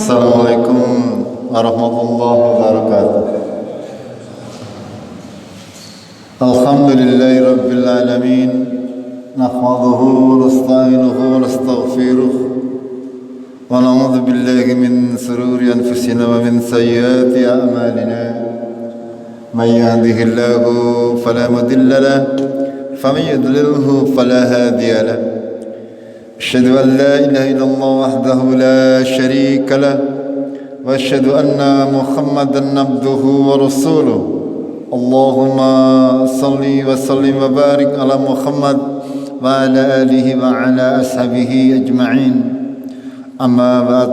Assalamualaikum warahmatullahi wabarakatuh. Alhamdulillahi rabbil alamin. Nahmaduhu wa nasta'inuhu wa nastaghfiruh. Wa na'udzu billahi min shururi anfusina wa min sayyiati a'malina. May yahdihillahu fala mudilla lahu wa may yudlilhu fala hadiya lahu. أشهد أن لا إله إلا الله وحده لا شريك له وأشهد أن محمدا عبده ورسوله اللهم صل وسلم وبارك على محمد وعلى آله وعلى أصحابه أجمعين أما بعد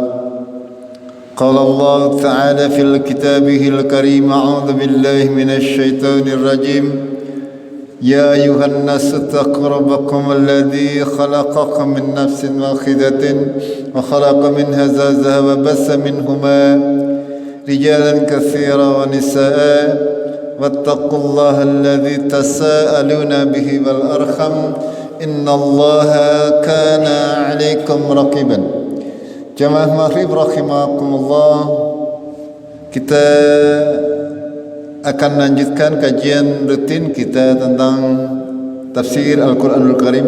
قال الله تعالى في كتابه الكريم أعوذ بالله من الشيطان الرجيم يا أيها الناس اتقوا ربكم الذي خلقكم من نفس واحدة وخلق منها زوجها وبث منهما رجالا كثيرا ونساء واتقوا الله الذي تساءلون به والأرحم إن الله كان عليكم رقيبا. Jamaah maghrib rahimakumullah, kita akan lanjutkan kajian rutin kita tentang tafsir Al-Quranul Karim.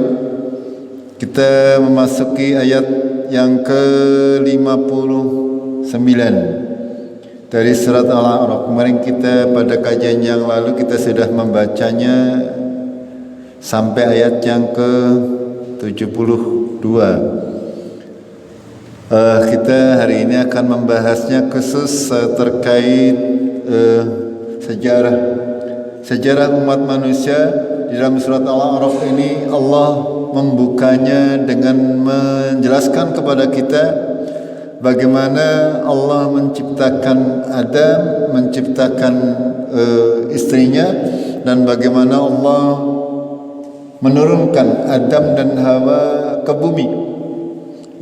Kita memasuki ayat yang ke-59 dari surat Al-A'raf. Kemarin kita pada kajian yang lalu kita sudah membacanya sampai ayat yang ke-72. Kita hari ini akan membahasnya khusus terkait sejarah umat manusia. Di dalam surat Al-A'raf ini Allah membukanya dengan menjelaskan kepada kita bagaimana Allah menciptakan Adam, menciptakan istrinya, dan bagaimana Allah menurunkan Adam dan Hawa ke bumi.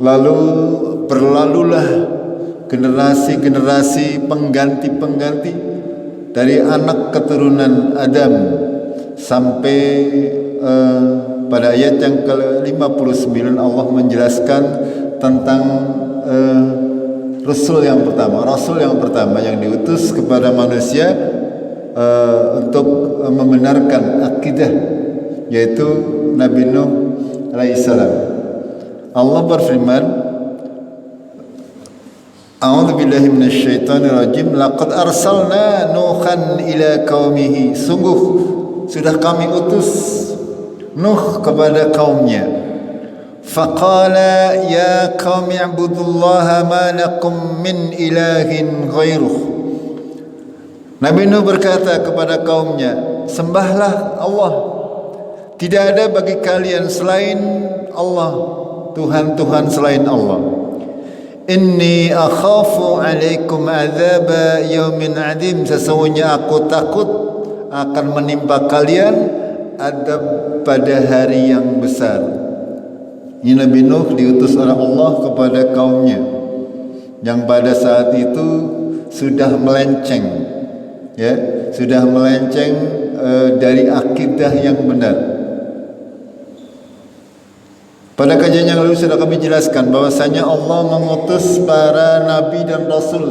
Lalu berlalulah generasi-generasi pengganti-pengganti dari anak keturunan Adam sampai pada ayat yang ke-59 Allah menjelaskan tentang Rasul yang pertama yang diutus kepada manusia untuk membenarkan akidah, yaitu Nabi Nuh alaihissalam. Allah berfirman, A'udzu billahi minasyaitonir rajim. Laqad arsalna Nuhan ila qaumihi. Sungguh sudah kami utus Nuh kepada kaumnya. Faqala ya qaumi ibudullaha ma lakum min ilahin ghairuh. Nabi Nuh berkata kepada kaumnya, sembahlah Allah. Tidak ada bagi kalian selain Allah, Tuhan-Tuhan selain Allah. Inni akhafu alaikum azaba yaumin adim. Sesungguhnya aku takut akan menimpa kalian adab pada hari yang besar. Ini Nabi Nuh diutus oleh Allah kepada kaumnya yang pada saat itu sudah melenceng, dari akidah yang benar. Pada kajian yang lalu sudah kami jelaskan bahwasanya Allah mengutus para nabi dan rasul.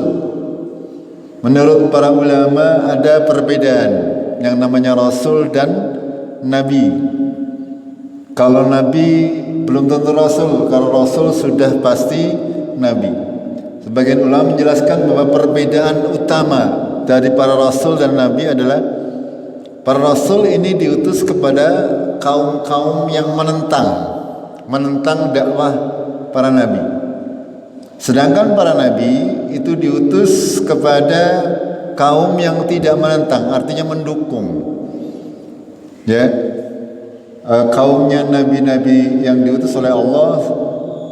Menurut para ulama ada perbedaan yang namanya rasul dan nabi. Kalau nabi belum tentu rasul, kalau rasul sudah pasti nabi. Sebagian ulama menjelaskan bahwa perbedaan utama dari para rasul dan nabi adalah para rasul ini diutus kepada kaum-kaum yang menentang dakwah para nabi. Sedangkan para nabi itu diutus kepada kaum yang tidak menentang, artinya mendukung. Kaumnya nabi-nabi yang diutus oleh Allah,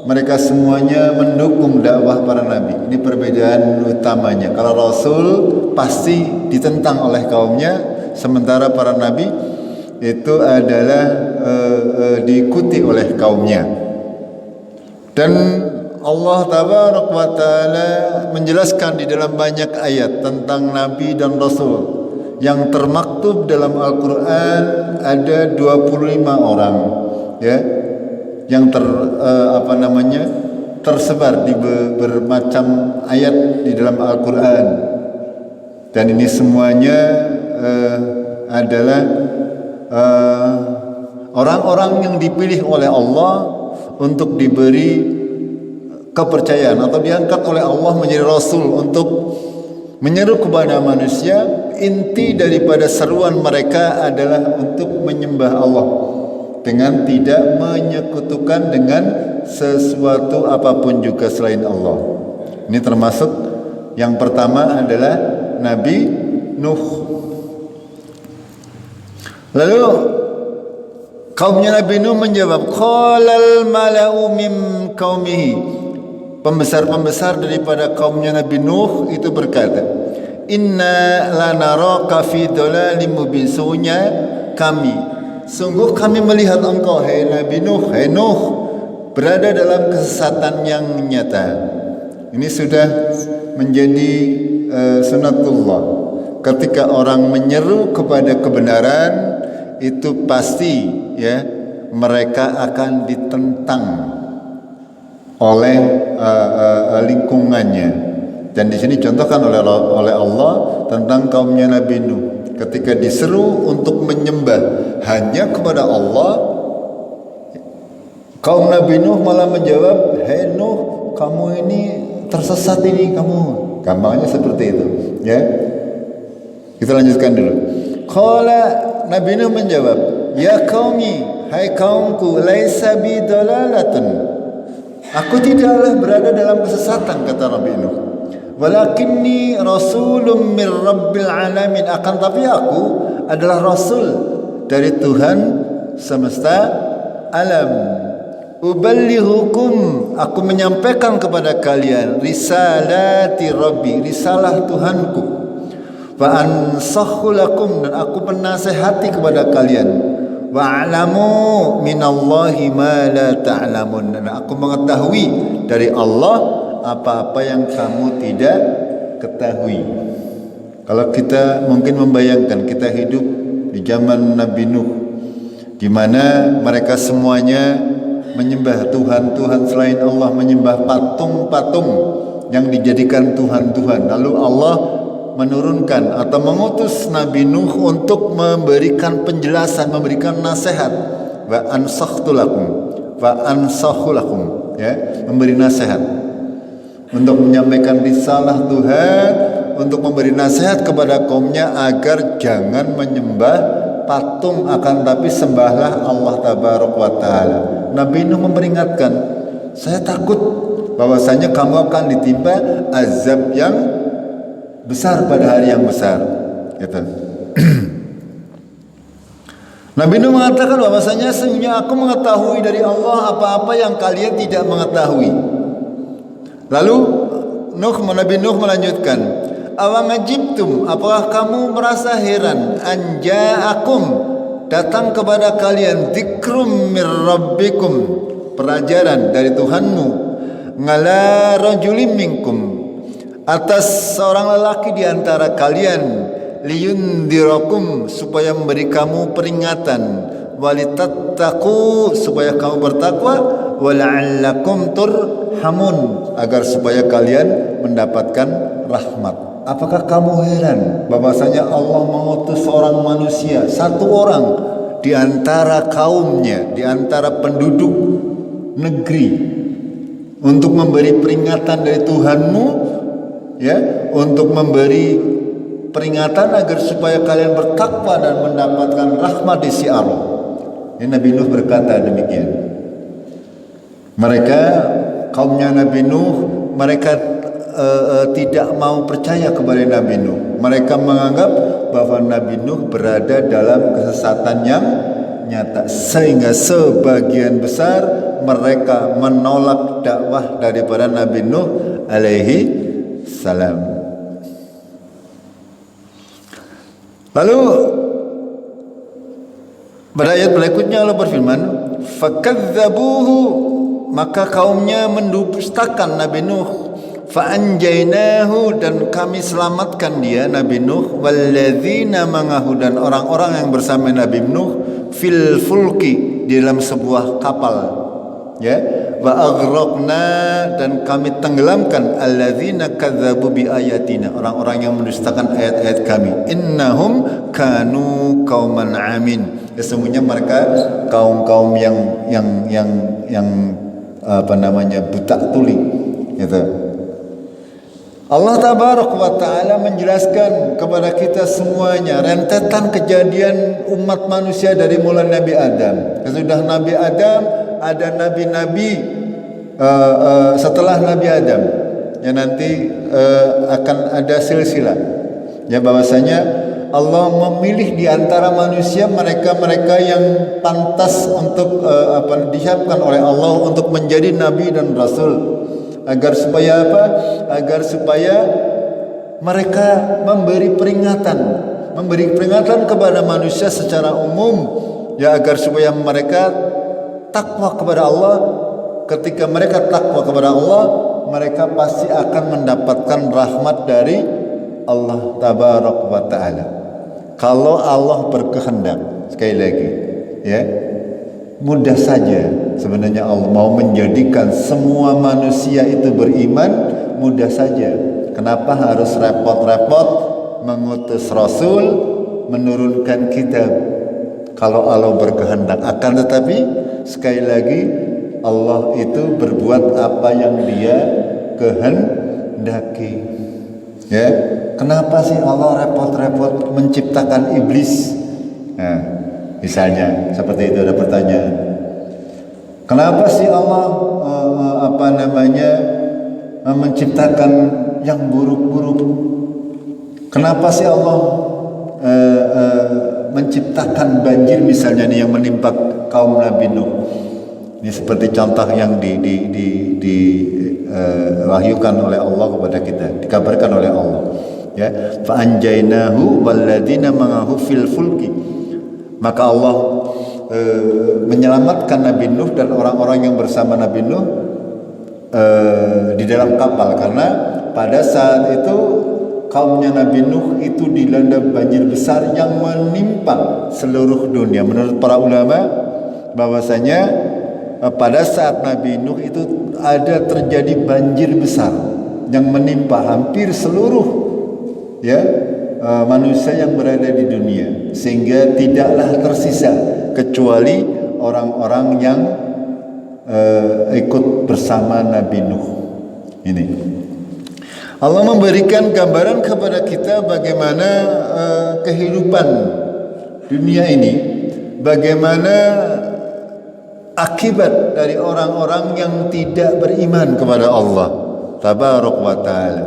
mereka semuanya mendukung dakwah para nabi. Ini perbedaan utamanya. Kalau rasul pasti ditentang oleh kaumnya, sementara para nabi itu adalah diikuti oleh kaumnya. Dan Allah tabaraka wa taala menjelaskan di dalam banyak ayat tentang nabi dan rasul. Yang termaktub dalam Al-Quran ada 25 orang, yang tersebar di bermacam ayat di dalam Al-Quran. Dan ini semuanya adalah orang-orang yang dipilih oleh Allah untuk diberi kepercayaan atau diangkat oleh Allah menjadi Rasul untuk menyeru kepada manusia. Inti daripada seruan mereka adalah untuk menyembah Allah dengan tidak menyekutukan dengan sesuatu apapun juga selain Allah. Ini termasuk yang pertama adalah Nabi Nuh. Lalu kaumnya Nabi Nuh menjawab, qalal mala'u min qaumihi. Pembesar-pembesar daripada kaumnya Nabi Nuh itu berkata, inna lanaraka fi dhalalim mubin. Sungguh kami melihat engkau, hai Nabi Nuh, hai Nuh, berada dalam kesesatan yang nyata. Ini sudah menjadi sunatullah. Ketika orang menyeru kepada kebenaran, itu pasti ya mereka akan ditentang oleh lingkungannya. Dan di sini contohkan oleh Allah tentang kaumnya Nabi Nuh. Ketika diseru untuk menyembah hanya kepada Allah, kaum Nabi Nuh malah menjawab, "Hei Nuh, kamu ini tersesat ini kamu." Gampangnya seperti itu, ya. Kita lanjutkan dulu. Qala, Nabi Nuh menjawab, "Ya qaumi, hai kaumku, laisa bi dalalatun." Aku tidaklah berada dalam kesesatan, kata Nabi Nuh. Walakinni rasulun min rabbil alamin. Akan tapi aku adalah rasul dari Tuhan semesta alam. Uballighukum, aku menyampaikan kepada kalian risalati rabbi, risalah Tuhanku. Wa ansakhu lakum, dan aku menasihati kepada kalian. Wa a'lamu minallahi ma la ta'lamun, dan aku mengetahui dari Allah apa-apa yang kamu tidak ketahui. Kalau kita mungkin membayangkan kita hidup di zaman Nabi Nuh, di mana mereka semuanya menyembah Tuhan-Tuhan selain Allah, menyembah patung-patung yang dijadikan Tuhan-Tuhan. Lalu Allah menurunkan atau mengutus Nabi Nuh untuk memberikan penjelasan, memberikan nasihat. Wa ansakhtu lakum, wa ansakhu lakum, ya, memberi nasihat untuk menyampaikan risalah Tuhan, untuk memberi nasihat kepada kaumnya agar jangan menyembah patung, akan tapi sembahlah Allah Tabaraka wa Ta'ala. Nabi Nuh memperingatkan, saya takut bahwasanya kamu akan ditimpa azab yang besar pada hari yang besar, gitu. Nabi Nuh mengatakan bahwasanya sesungguhnya aku mengetahui dari Allah apa-apa yang kalian tidak mengetahui. Lalu Nabi Nuh melanjutkan, awangajibtum, apakah kamu merasa heran, anja'akum, datang kepada kalian, dzikrum mir rabbikum, pelajaran dari Tuhanmu, ngala rajulim minkum, atas seorang lelaki di antara kalian, liyundirakum, supaya memberi kamu peringatan, walitattaqu, supaya kamu bertakwa, wala'allakum turhamun, agar supaya kalian mendapatkan rahmat. Apakah kamu heran bahwasanya Allah mengutus seorang manusia, satu orang di antara kaumnya, di antara penduduk negeri, untuk memberi peringatan dari Tuhanmu, ya, untuk memberi peringatan agar supaya kalian bertakwa dan mendapatkan rahmat di sisi Allah. Ini Nabi Nuh berkata demikian. Mereka kaumnya Nabi Nuh, mereka tidak mau percaya kepada Nabi Nuh. Mereka menganggap bahwa Nabi Nuh berada dalam kesesatan yang nyata, sehingga sebagian besar mereka menolak dakwah daripada Nabi Nuh alaihi salam. Lalu pada ayat berikutnya Allah berfirman, fakadzabuhu, maka kaumnya mendustakan Nabi Nuh, fa'anjainahu, dan kami selamatkan dia Nabi Nuh, walladzina ma'ahu, dan orang-orang yang bersama Nabi Nuh, fil fulki, di dalam sebuah kapal, ya, wa aghraqna, dan kami tenggelamkan alladzina kadzabu bi ayatina, orang-orang yang mendustakan ayat-ayat kami. Innahum kanu qauman amin, sesungguhnya mereka kaum-kaum yang apa namanya, buta tuli gitu. Allah Tabaraka wa Ta'ala menjelaskan kepada kita semuanya rentetan kejadian umat manusia dari mulai Nabi Adam. Sesudah Nabi Adam ada nabi-nabi setelah Nabi Adam, ya nanti akan ada silsilah, ya bahwasanya Allah memilih di antara manusia mereka-mereka yang pantas untuk disiapkan oleh Allah untuk menjadi nabi dan rasul. Agar supaya apa? Agar supaya mereka memberi peringatan kepada manusia secara umum, ya agar supaya mereka takwa kepada Allah. Ketika mereka takwa kepada Allah, mereka pasti akan mendapatkan rahmat dari Allah Tabaraka wa Ta'ala. Kalau Allah berkehendak, sekali lagi, ya mudah saja sebenarnya Allah mau menjadikan semua manusia itu beriman, mudah saja. Kenapa harus repot-repot mengutus Rasul, menurunkan kitab? Kalau Allah berkehendak, akan tetapi sekali lagi Allah itu berbuat apa yang Dia kehendaki. Ya, kenapa sih Allah repot-repot menciptakan iblis? Nah, misalnya seperti itu ada pertanyaan. Kenapa sih Allah menciptakan yang buruk-buruk? Kenapa sih Allah menciptakan banjir misalnya nih yang menimpa kaum Nabi Nuh? Ini seperti contoh yang diwahyukan oleh Allah kepada kita, dikabarkan oleh Allah. Ya, fa anjaynahu walladzina ma'ahu fil fulki. Maka Allah menyelamatkan Nabi Nuh dan orang-orang yang bersama Nabi Nuh di dalam kapal, karena pada saat itu kaumnya Nabi Nuh itu dilanda banjir besar yang menimpa seluruh dunia. Menurut para ulama bahwasanya pada saat Nabi Nuh itu ada terjadi banjir besar yang menimpa hampir seluruh manusia yang berada di dunia, sehingga tidaklah tersisa kecuali orang-orang yang ikut bersama Nabi Nuh. Ini Allah memberikan gambaran kepada kita bagaimana kehidupan dunia ini, bagaimana akibat dari orang-orang yang tidak beriman kepada Allah Tabaraka wa Ta'ala.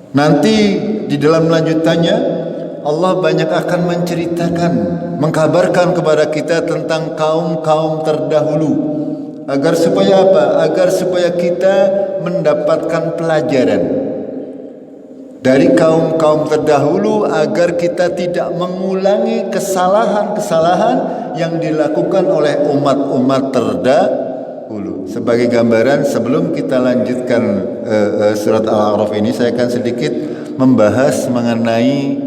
Nanti di dalam lanjutannya Allah banyak akan menceritakan, mengkabarkan kepada kita tentang kaum-kaum terdahulu, agar supaya apa? Agar supaya kita mendapatkan pelajaran dari kaum-kaum terdahulu, agar kita tidak mengulangi kesalahan-kesalahan yang dilakukan oleh umat-umat terdahulu. Sebagai gambaran, sebelum kita lanjutkan surat Al-A'raf ini, saya akan sedikit membahas mengenai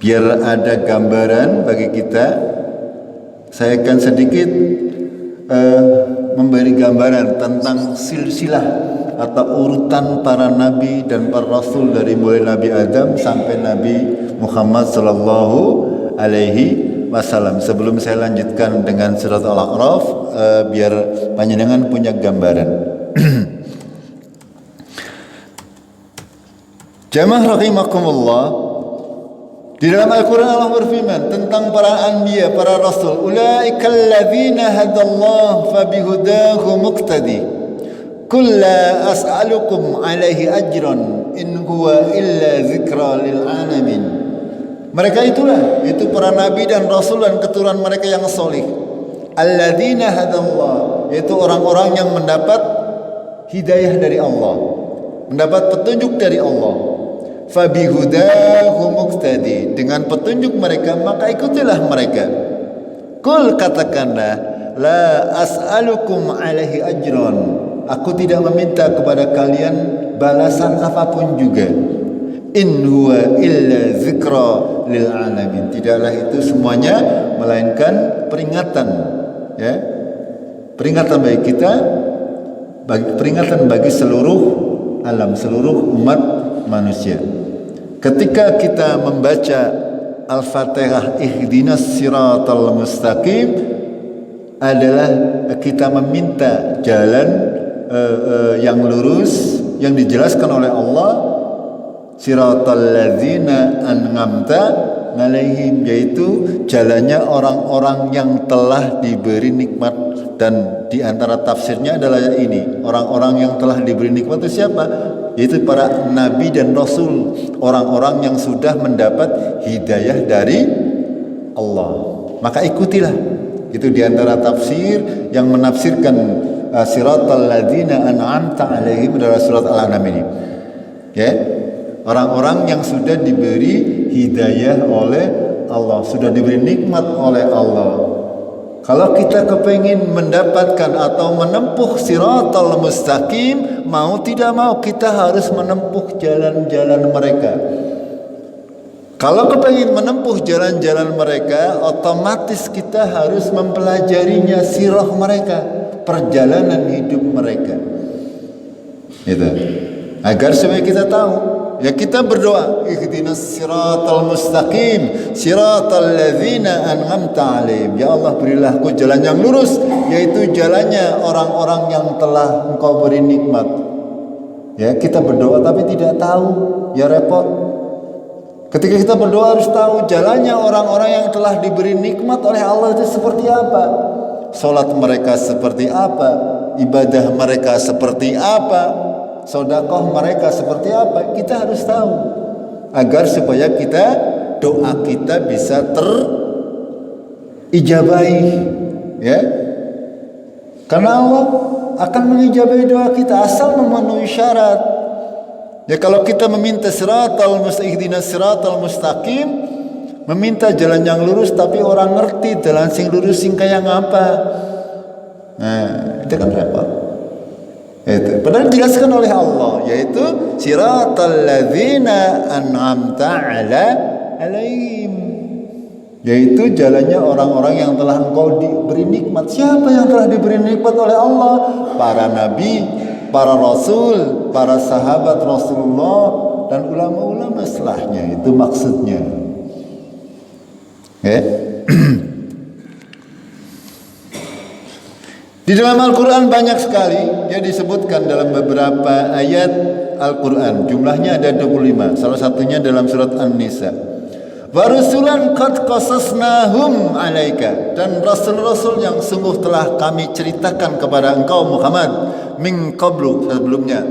biar ada gambaran bagi kita. Saya akan sedikit memberi gambaran tentang silsilah atau urutan para nabi dan para rasul dari mulai Nabi Adam sampai Nabi Muhammad sallallahu alaihi wasallam. Sebelum saya lanjutkan dengan surat Al-A'raf, biar panjenengan punya gambaran. Jamaah rahimakumullah, di dalam Al-Quran Allah berfirman tentang para anbiya, para rasul, ulaikal ladzina hadallahu fabihudahu muqtadi qul la as'alukum alaihi ajran in huwa illa dzikra lil alamin. Mereka itulah, itu para nabi dan rasul dan keturunan mereka yang solih. Alladzina hadallah, yaitu orang-orang yang mendapat hidayah dari Allah, mendapat petunjuk dari Allah. Fabihudahu muqtadi, dengan petunjuk mereka maka ikutilah mereka. Qul, katakanlah, la as'alukum alaihi ajran, aku tidak meminta kepada kalian balasan apapun juga. In huwa illa dzikra lil alamin, tidaklah itu semuanya melainkan peringatan ya, peringatan bagi kita, peringatan bagi seluruh alam, seluruh umat manusia. Ketika kita membaca Al-Fatihah ihdinas siratal mustaqim adalah kita meminta jalan yang lurus yang dijelaskan oleh Allah, siratal ladzina an'amta alaihim, yaitu jalannya orang-orang yang telah diberi nikmat. Dan di antara tafsirnya adalah ini, orang-orang yang telah diberi nikmat itu siapa? Yaitu para nabi dan rasul, orang-orang yang sudah mendapat hidayah dari Allah. Maka ikutilah. Itu di antara tafsir yang menafsirkan siratal ladzina an'amta alaihim adalah surat Al-An'am ini. Ya. Orang-orang yang sudah diberi hidayah oleh Allah, sudah diberi nikmat oleh Allah. Kalau kita kepingin mendapatkan atau menempuh siratal mustaqim, mau tidak mau kita harus menempuh jalan-jalan mereka. Kalau kepingin menempuh jalan-jalan mereka, otomatis kita harus mempelajarinya, sirah mereka, perjalanan hidup mereka. Gitu. Agar supaya kita tahu. Ya, kita berdoa, ihdinas siratal mustaqim, siratal ladzina an'amta alaihim. Ya Allah, berilah aku jalan yang lurus, yaitu jalannya orang-orang yang telah Engkau beri nikmat. Ya, kita berdoa tapi tidak tahu, ya repot. Ketika kita berdoa harus tahu jalannya orang-orang yang telah diberi nikmat oleh Allah itu seperti apa. Salat mereka seperti apa, ibadah mereka seperti apa, sedekah mereka seperti apa, kita harus tahu agar supaya kita, doa kita bisa terijabahi, ya. Karena Allah akan mengijabahi doa kita asal memenuhi syarat. Ya, kalau kita meminta ihdinas siratal mustaqim, meminta jalan yang lurus, tapi orang ngerti jalan sing lurus sing kaya ngapa, nah itu kan repot. Itu padahal dijelaskan oleh Allah, yaitu siratal ladzina an'amta alaihim, yaitu jalannya orang-orang yang telah Engkau diberi nikmat. Siapa yang telah diberi nikmat oleh Allah? Para nabi, para rasul, para sahabat Rasulullah, dan ulama-ulama setelahnya. Itu maksudnya. Di dalam Al-Quran banyak sekali yang disebutkan dalam beberapa ayat Al-Quran. Jumlahnya ada 25. Salah satunya dalam surat An-Nisa. Wa rusulan qad qasasnahum alaika, dan rasul-rasul yang sungguh telah kami ceritakan kepada engkau Muhammad min qablu, sebelumnya.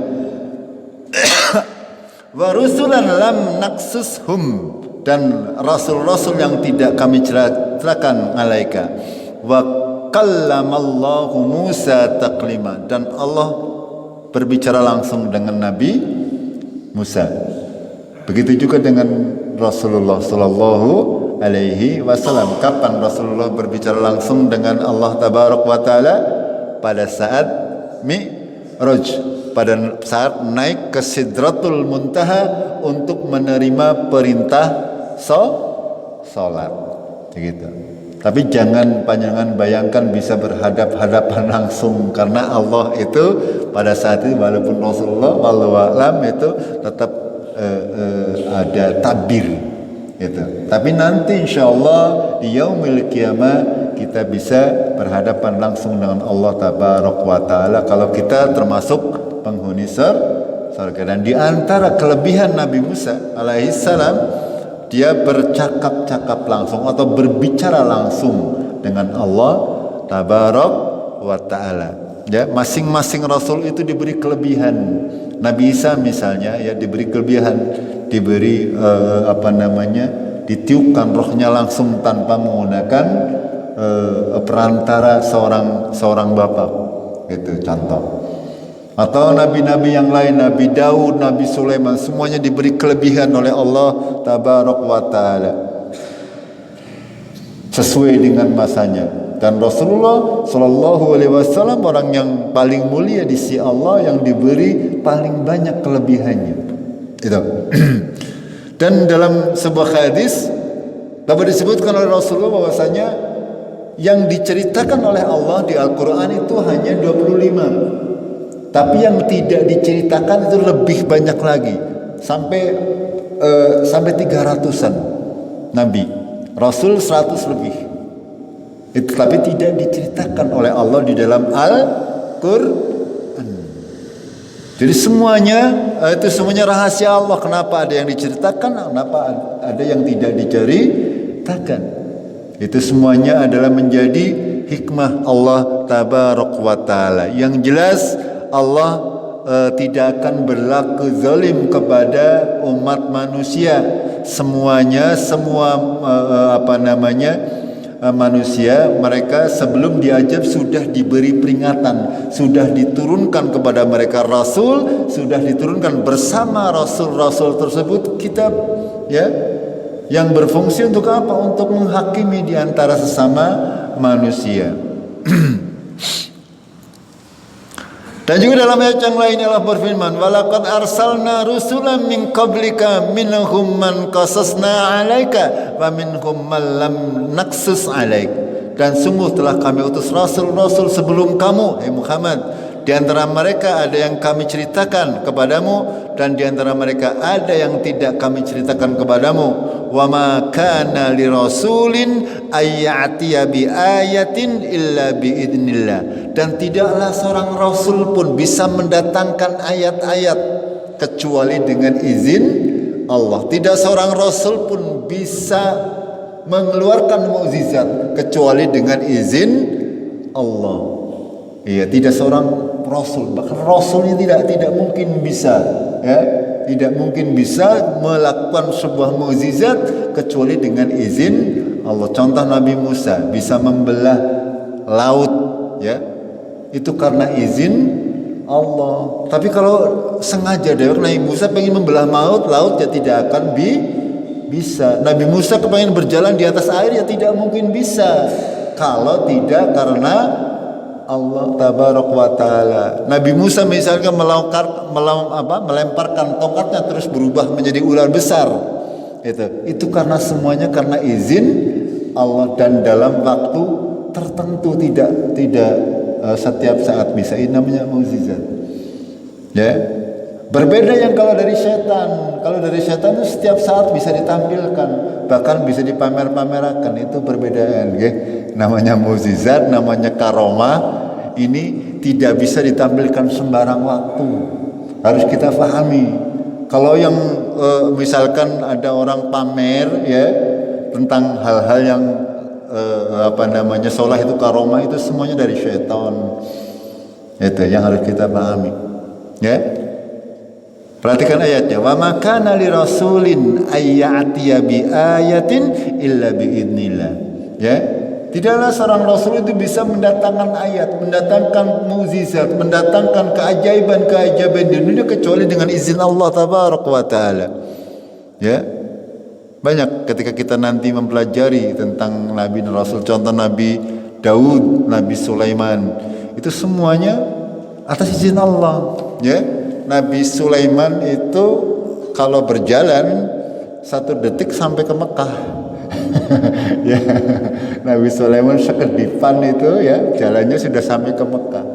Wa rusulan lam naqsushum, dan rasul-rasul yang tidak kami ceritakan alaika. Wa kallamallahu Musa taklima, dan Allah berbicara langsung dengan Nabi Musa. Begitu juga dengan Rasulullah sallallahu alaihi wasallam. Kapan Rasulullah berbicara langsung dengan Allah tabarak wa taala? Pada saat Mi'raj, pada saat naik ke Sidratul Muntaha untuk menerima perintah salat. Begitu. Tapi jangan panjangan bayangkan bisa berhadap-hadapan langsung, karena Allah itu pada saat itu walaupun Rasulullah wallahu a'lam itu tetap ada tabir gitu. Tapi nanti insyaallah di yaumil qiyamah kita bisa berhadapan langsung dengan Allah tabaraka wa taala kalau kita termasuk penghuni surga. Dan di antara kelebihan Nabi Musa alaihissalam, dia bercakap-cakap langsung atau berbicara langsung dengan Allah tabarak wa ta'ala. Ya, masing-masing rasul itu diberi kelebihan. Nabi Isa misalnya ya diberi kelebihan, diberi ditiupkan rohnya langsung tanpa menggunakan perantara seorang bapak. Itu contoh. Atau nabi-nabi yang lain, Nabi Daud, Nabi Sulaiman, semuanya diberi kelebihan oleh Allah tabarak wa ta'ala sesuai dengan masanya. Dan Rasulullah sallallahu alaihi wasallam orang yang paling mulia di sisi Allah, yang diberi paling banyak kelebihannya. Itu. Dan dalam sebuah hadis dapat disebutkan oleh Rasulullah bahwasanya yang diceritakan oleh Allah di Al-Quran itu hanya 25. Tapi yang tidak diceritakan itu lebih banyak lagi. Sampai 300-an Nabi. Rasul 100 lebih. Itu tapi tidak diceritakan oleh Allah di dalam Al-Quran. Jadi semuanya rahasia Allah. Kenapa ada yang diceritakan, kenapa ada yang tidak diceritakan. Itu semuanya adalah menjadi hikmah Allah Tabaraka wa Ta'ala. Yang jelas Allah tidak akan berlaku zalim kepada umat manusia. Semua manusia mereka sebelum diajab sudah diberi peringatan, sudah diturunkan kepada mereka rasul, sudah diturunkan bersama rasul-rasul tersebut kitab, ya, yang berfungsi untuk apa? Untuk menghakimi di antara sesama manusia. Dan juga dalam ayat yang lain Allah berfirman, "Walaqad arsalna rusulan min qablika minhum man qasasna 'alaika wa minhum man lam naqsus 'alaik." Dan sungguh telah kami utus rasul-rasul sebelum kamu, Muhammad. Di antara mereka ada yang kami ceritakan kepadamu, dan di antara mereka ada yang tidak kami ceritakan kepadamu. Wa ma kana li rasulin ayyatiya bi ayatin illa bi idznillah. Dan tidaklah seorang rasul pun bisa mendatangkan ayat-ayat kecuali dengan izin Allah. Tidak seorang rasul pun bisa mengeluarkan mukjizat kecuali dengan izin Allah. Iya, tidak seorang rasul, bahkan rasulnya tidak mungkin bisa, ya, tidak mungkin bisa melakukan sebuah mukjizat kecuali dengan izin Allah. Contoh Nabi Musa bisa membelah laut, ya, itu karena izin Allah. Tapi kalau sengaja Nabi Musa pengen membelah laut ya tidak akan bisa. Nabi Musa kepengen berjalan di atas air ya tidak mungkin bisa kalau tidak karena Allah Tabaraka wa Ta'ala. Nabi Musa misalkan melemparkan tongkatnya terus berubah menjadi ular besar. Itu karena semuanya karena izin Allah dan dalam waktu tertentu, tidak setiap saat bisa. Ini namanya mukjizat. Ya. Berbeda yang kalau dari setan. Kalau dari setan itu setiap saat bisa ditampilkan, bahkan bisa dipamer-pamerkan. Itu perbedaan, ya. Namanya mukjizat, namanya karomah. Ini tidak bisa ditampilkan sembarang waktu. Harus kita pahami. Kalau yang misalkan ada orang pamer, ya, tentang hal-hal yang seolah itu karomah, itu semuanya dari syaitan. Itu yang harus kita pahami, ya. Perhatikan ayatnya, wa ma kana li rasulin ayyatiya bi ayatin illa bi idznillah. Ya, tidaklah seorang rasul itu bisa mendatangkan ayat, mendatangkan mukjizat, mendatangkan keajaiban di dunia kecuali dengan izin Allah Tabaraka wa Ta'ala. Ya. Banyak ketika kita nanti mempelajari tentang nabi dan rasul, contoh Nabi Daud, Nabi Sulaiman, itu semuanya atas izin Allah, ya. Nabi Sulaiman itu kalau berjalan 1 detik sampai ke Mekah. Ya, Nabi Sulaiman sekedipan itu, ya, jalannya sudah sampai ke Mekah.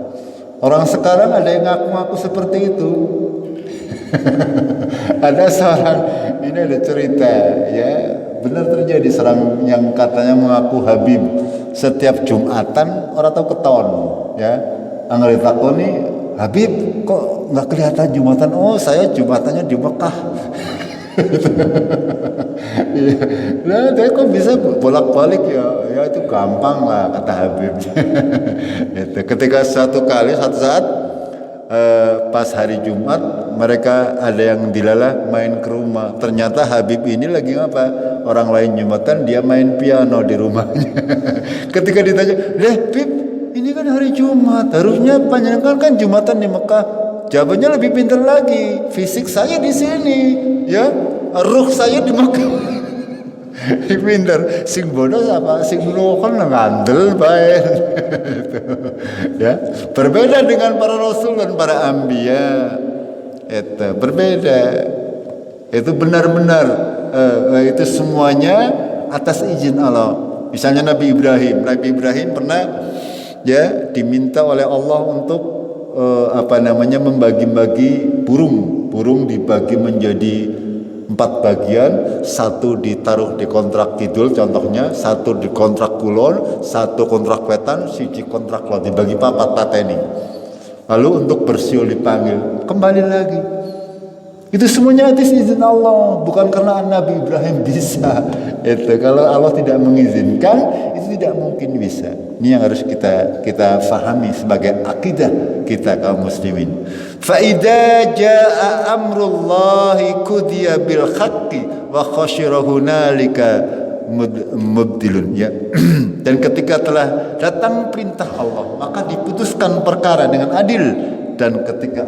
Orang sekarang ada yang ngaku-ngaku seperti itu. Ada seorang, ini ada cerita, ya, benar terjadi, seorang yang katanya mengaku Habib. Setiap Jumatan orang tahu keton, ya, anggar takoni, Habib kok nggak kelihatan Jumatan? Oh, saya Jumatannya di Mekah. Nah, dia kok bisa bolak-balik ya? Ya itu gampang lah, kata Habib. Itu ketika satu saat pas hari Jumat mereka ada yang dilala main ke rumah. Ternyata Habib ini lagi apa? Orang lain Jumatan, dia main piano di rumahnya. Ketika ditanya, Habib, ini kan hari Jumat, harusnya panjenengan kan Jumatan di Mekah. Jawabannya lebih pintar lagi. Fisik saya di sini, ya, ruh saya di Mekah. Pintar. Sing bodoh apa? Sing bodoh kan ngandel bae. Ya, berbeda dengan para rasul dan para anbiya. Itu berbeda. Itu benar-benar itu semuanya atas izin Allah. Misalnya Nabi Ibrahim. Nabi Ibrahim pernah ya diminta oleh Allah untuk membagi-bagi burung dibagi menjadi 4 bagian, satu ditaruh di kontrak kidul contohnya, satu di kontrak kulon, satu kontrak wetan, siji kontrak kulon, dibagi 4 pateni. Lalu untuk bersiul dipanggil, kembali lagi. Itu semuanya atas izin Allah, bukan karena Nabi Ibrahim bisa. Itu kalau Allah tidak mengizinkan, itu tidak mungkin bisa. Ini yang harus kita fahami sebagai akidah kita kaum muslimin. Fa idza jaa amrullahi qudiya bil haqqi wa khashira hunalika mubdilun ya. Dan ketika telah datang perintah Allah, maka diputuskan perkara dengan adil, dan ketika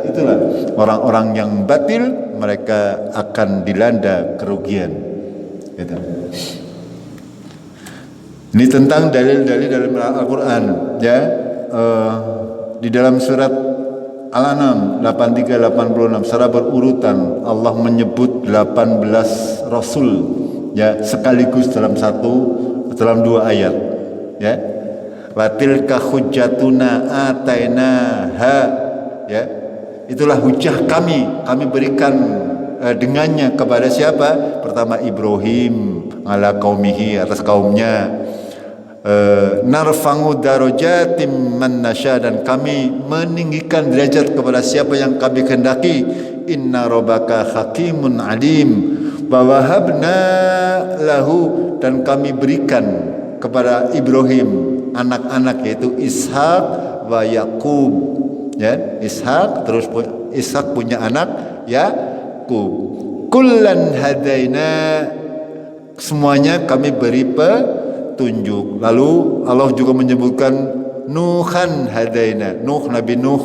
itulah orang-orang yang batil mereka akan dilanda kerugian. Gitu. Ini tentang dalil-dalil dalam Al-Quran ya. Di dalam surat Al-An'am 83-86 secara berurutan Allah menyebut 18 rasul ya sekaligus dalam 2 ayat ya. Wa tilka hujjatuna atainaha ya. Itulah hujah kami berikan dengannya kepada siapa? Pertama Ibrahim ala qaumihi, atas kaumnya. Narfa'u darajatim man nasya, dan kami meninggikan derajat kepada siapa yang kami kehendaki. Inna rabbaka hakimun alim. Wa wahabna lahu, dan kami berikan kepada Ibrahim anak-anak yaitu Ishak wa Yakub ya. Ishak punya anak Yakub. Kullan hadaina, semuanya kami beri petunjuk. Lalu Allah juga menyebutkan Nuhan hadaina, Nabi Nuh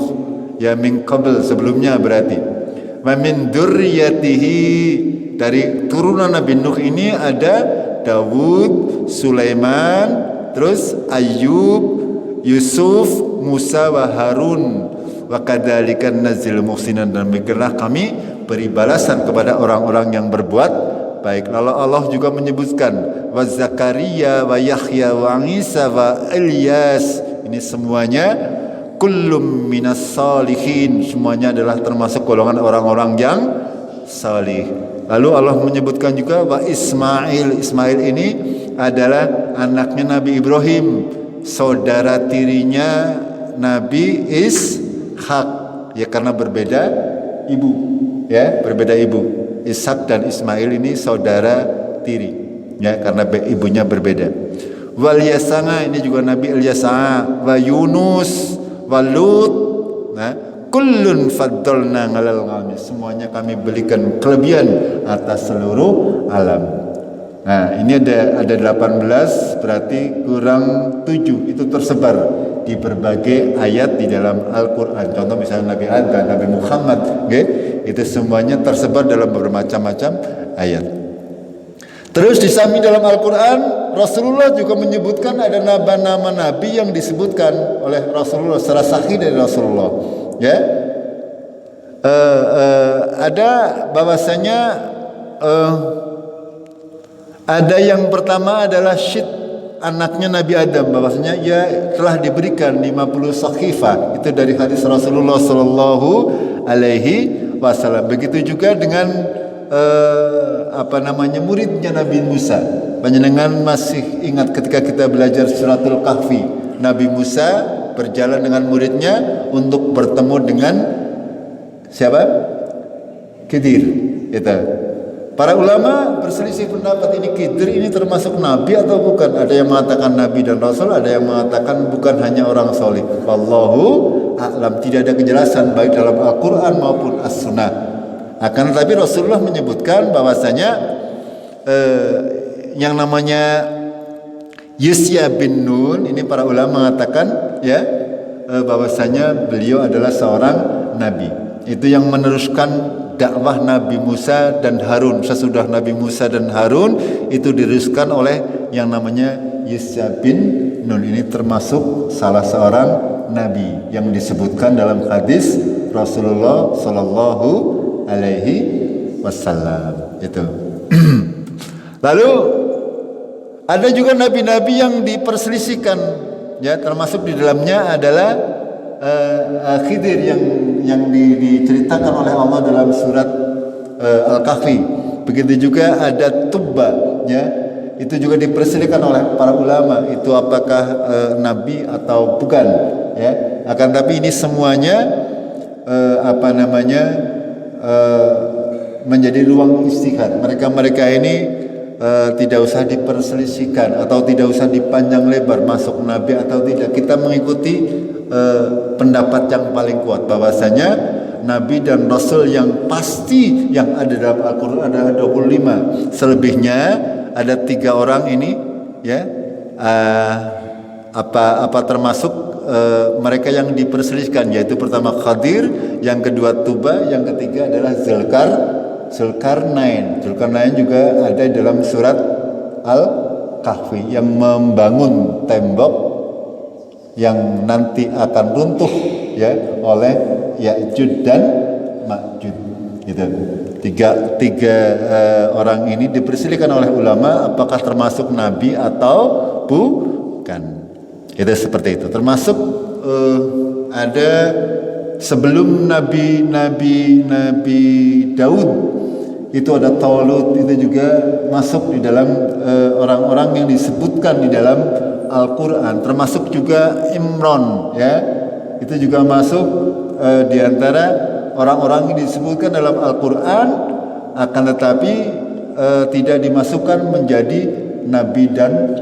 ya, min qabl, sebelumnya berarti. Wa min dzurriyyatihi, dari turunan Nabi Nuh ini ada Dawud, Sulaiman, terus Ayub, Yusuf, Musa wa Harun. Wa kadzalikan nazil muhsinan, dan demikianlah kami beri balasan kepada orang-orang yang berbuat baik. Lalu Allah juga menyebutkan wa Zakaria wa Yahya wa Isa wa Ilyas. Ini semuanya kullum minas salihin, semuanya adalah termasuk golongan orang-orang yang salih. Lalu Allah menyebutkan juga wa Ismail. Ismail ini adalah anaknya Nabi Ibrahim, saudara tirinya Nabi Ishak ya, karena berbeda ibu ya, berbeda ibu. Ishak dan Ismail ini saudara tiri ya, karena ibunya berbeda. Wal Yasanga, ini juga Nabi Ilyasa. Wa Yunus wa Lut. Nah, kullun faddalna 'alal alamin, semuanya kami berikan kelebihan atas seluruh alam. Nah, ini ada 18, berarti kurang 7, itu tersebar di berbagai ayat di dalam Al-Quran. Contoh misalnya Nabi Adam, Nabi Muhammad, okay? Itu semuanya tersebar dalam bermacam-macam ayat. Terus di samping dalam Al-Quran, Rasulullah juga menyebutkan ada nama-nama Nabi yang disebutkan oleh Rasulullah secara sahih dari Rasulullah. Ya, ada bahwasanya ada yang pertama adalah Syed, anaknya Nabi Adam, bahwasanya ia telah diberikan 50 sakhifah, itu dari hadis Rasulullah sallallahu alaihi wasallam. Begitu juga dengan muridnya Nabi Musa. Panjenengan masih ingat ketika kita belajar suratul Kahfi, Nabi Musa berjalan dengan muridnya untuk bertemu dengan siapa? Khidir. Itu. Para ulama berselisih pendapat, ini Khidir ini termasuk nabi atau bukan. Ada yang mengatakan nabi dan rasul, ada yang mengatakan bukan, hanya orang soleh. Wallahu a'lam, tidak ada kejelasan baik dalam Al-Quran maupun As-Sunnah. Akan tetapi Rasulullah menyebutkan bahwasanya yang namanya Yusya bin Nun, ini para ulama mengatakan ya bahwasanya beliau adalah seorang nabi. Itu yang meneruskan dakwah Nabi Musa dan Harun. Sesudah Nabi Musa dan Harun itu diteruskan oleh yang namanya Yusya bin Nun. Ini termasuk salah seorang nabi yang disebutkan dalam hadis Rasulullah sallallahu alaihi wasallam itu. Lalu Ada juga nabi-nabi yang diperselisihkan, ya, termasuk di dalamnya adalah Khidir yang diceritakan oleh Allah dalam surat Al-Kahfi. Begitu juga ada Tubba, ya, itu juga diperselisihkan oleh para ulama, itu apakah nabi atau bukan, ya. Akan tapi ini semuanya menjadi ruang istihad. Mereka ini tidak usah diperselisihkan atau tidak usah dipanjang lebar masuk nabi atau tidak. Kita mengikuti pendapat yang paling kuat bahwasanya nabi dan rasul yang pasti yang ada dalam Al-Qur'an ada 25. Selebihnya ada 3 orang ini, ya, termasuk mereka yang diperselisihkan, yaitu pertama Khadir, yang kedua Tuba, yang ketiga adalah Zulkarnain. Zulkarnain juga ada dalam surat Al-Kahfi, yang membangun tembok yang nanti akan runtuh, ya, oleh Ya'juj dan Ma'juj. Gitu. Tiga orang ini diperselisihkan oleh ulama apakah termasuk nabi atau bukan. Itu seperti itu. Termasuk ada sebelum Nabi Daud itu ada Talut, itu juga masuk di dalam orang-orang yang disebutkan di dalam Al-Quran. Termasuk juga Imran, ya, itu juga masuk di antara orang-orang yang disebutkan dalam Al-Quran, akan tetapi tidak dimasukkan menjadi nabi dan